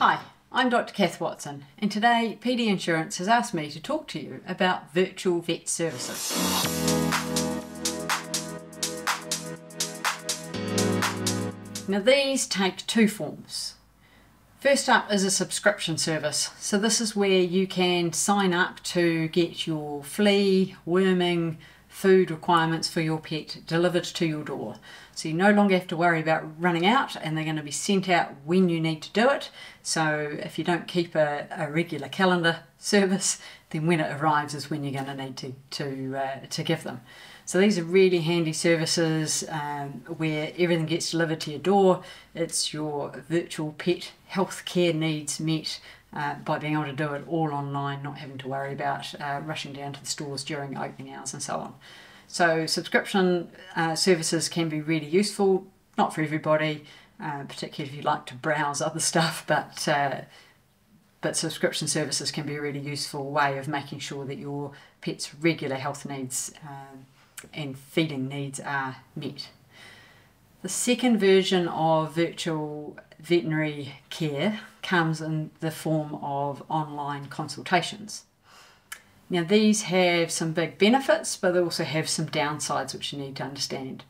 Hi, I'm Dr. Cath Watson, and today PD Insurance has asked me to talk to you about virtual vet services. Now these take two forms. First up is a subscription service. So this is where you can sign up to get your flea, worming, food requirements for your pet delivered to your door. So you no longer have to worry about running out, and they're going to be sent out when you need to do it. So if you don't keep a regular calendar service, then when it arrives is when you're going to need to give them. So these are really handy services where everything gets delivered to your door. It's your virtual pet health care needs met by being able to do it all online, not having to worry about rushing down to the stores during opening hours and so on. So subscription services can be really useful, not for everybody, particularly if you like to browse other stuff, but subscription services can be a really useful way of making sure that your pet's regular health needs and feeding needs are met. The second version of virtual veterinary care comes in the form of online consultations. Now these have some big benefits, but they also have some downsides which you need to understand.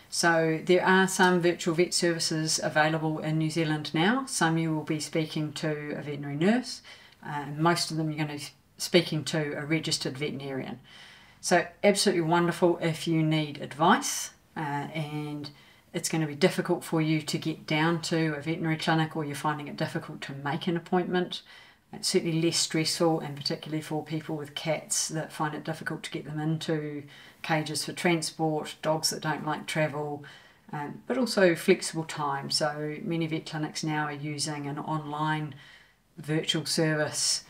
So there are some virtual vet services available in New Zealand now. Some you will be speaking to a veterinary nurse, and most of them you're going to be speaking to a registered veterinarian. So absolutely wonderful if you need advice and it's going to be difficult for you to get down to a veterinary clinic, or you're finding it difficult to make an appointment. It's certainly less stressful, and particularly for people with cats that find it difficult to get them into cages for transport, dogs that don't like travel, but also flexible time. So many vet clinics now are using an online virtual service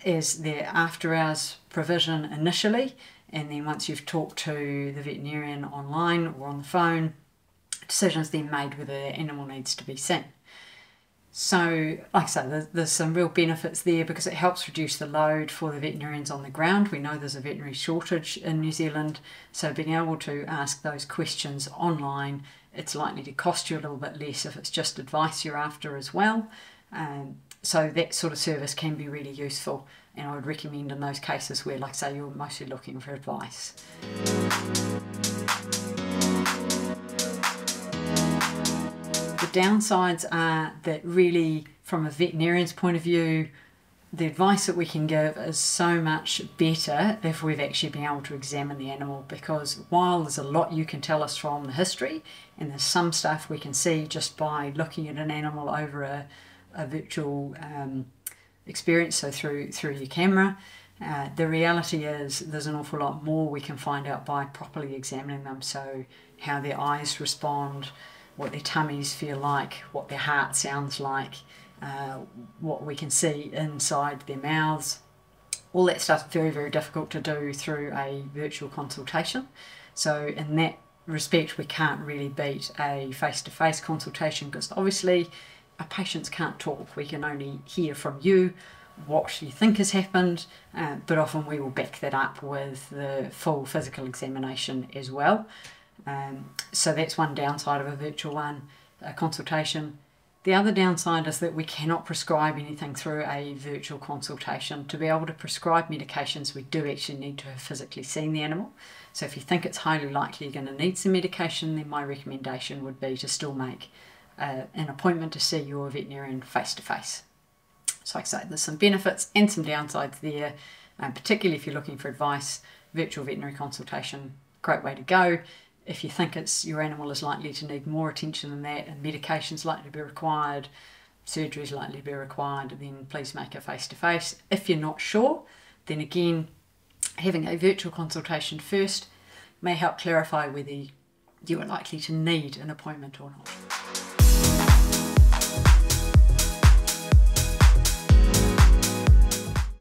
as their after hours provision initially, and then once you've talked to the veterinarian online or on the phone, decisions then made whether the animal needs to be seen. So, like I say, there's some real benefits there because it helps reduce the load for the veterinarians on the ground. We know there's a veterinary shortage in New Zealand, so being able to ask those questions online, it's likely to cost you a little bit less if it's just advice you're after as well. So that sort of service can be really useful, and I would recommend in those cases where, like I say, you're mostly looking for advice. The downsides are that really, from a veterinarian's point of view, the advice that we can give is so much better if we've actually been able to examine the animal, because while there's a lot you can tell us from the history, and there's some stuff we can see just by looking at an animal over a virtual experience, so through your camera, the reality is there's an awful lot more we can find out by properly examining them. So how their eyes respond, what their tummies feel like, what their heart sounds like, what we can see inside their mouths. All that stuff's very, very difficult to do through a virtual consultation. So in that respect, we can't really beat a face-to-face consultation, because obviously our patients can't talk. We can only hear from you what you think has happened, but often we will back that up with the full physical examination as well. So that's one downside of a virtual consultation. The other downside is that we cannot prescribe anything through a virtual consultation. To be able to prescribe medications, we do actually need to have physically seen the animal. So if you think it's highly likely you're going to need some medication, then my recommendation would be to still make an appointment to see your veterinarian face-to-face. So like I say, there's some benefits and some downsides there, particularly if you're looking for advice. Virtual veterinary consultation, great way to go. If you think your animal is likely to need more attention than that, and medication's likely to be required, surgery is likely to be required, then please make a face-to-face. If you're not sure, then again, having a virtual consultation first may help clarify whether you are likely to need an appointment or not.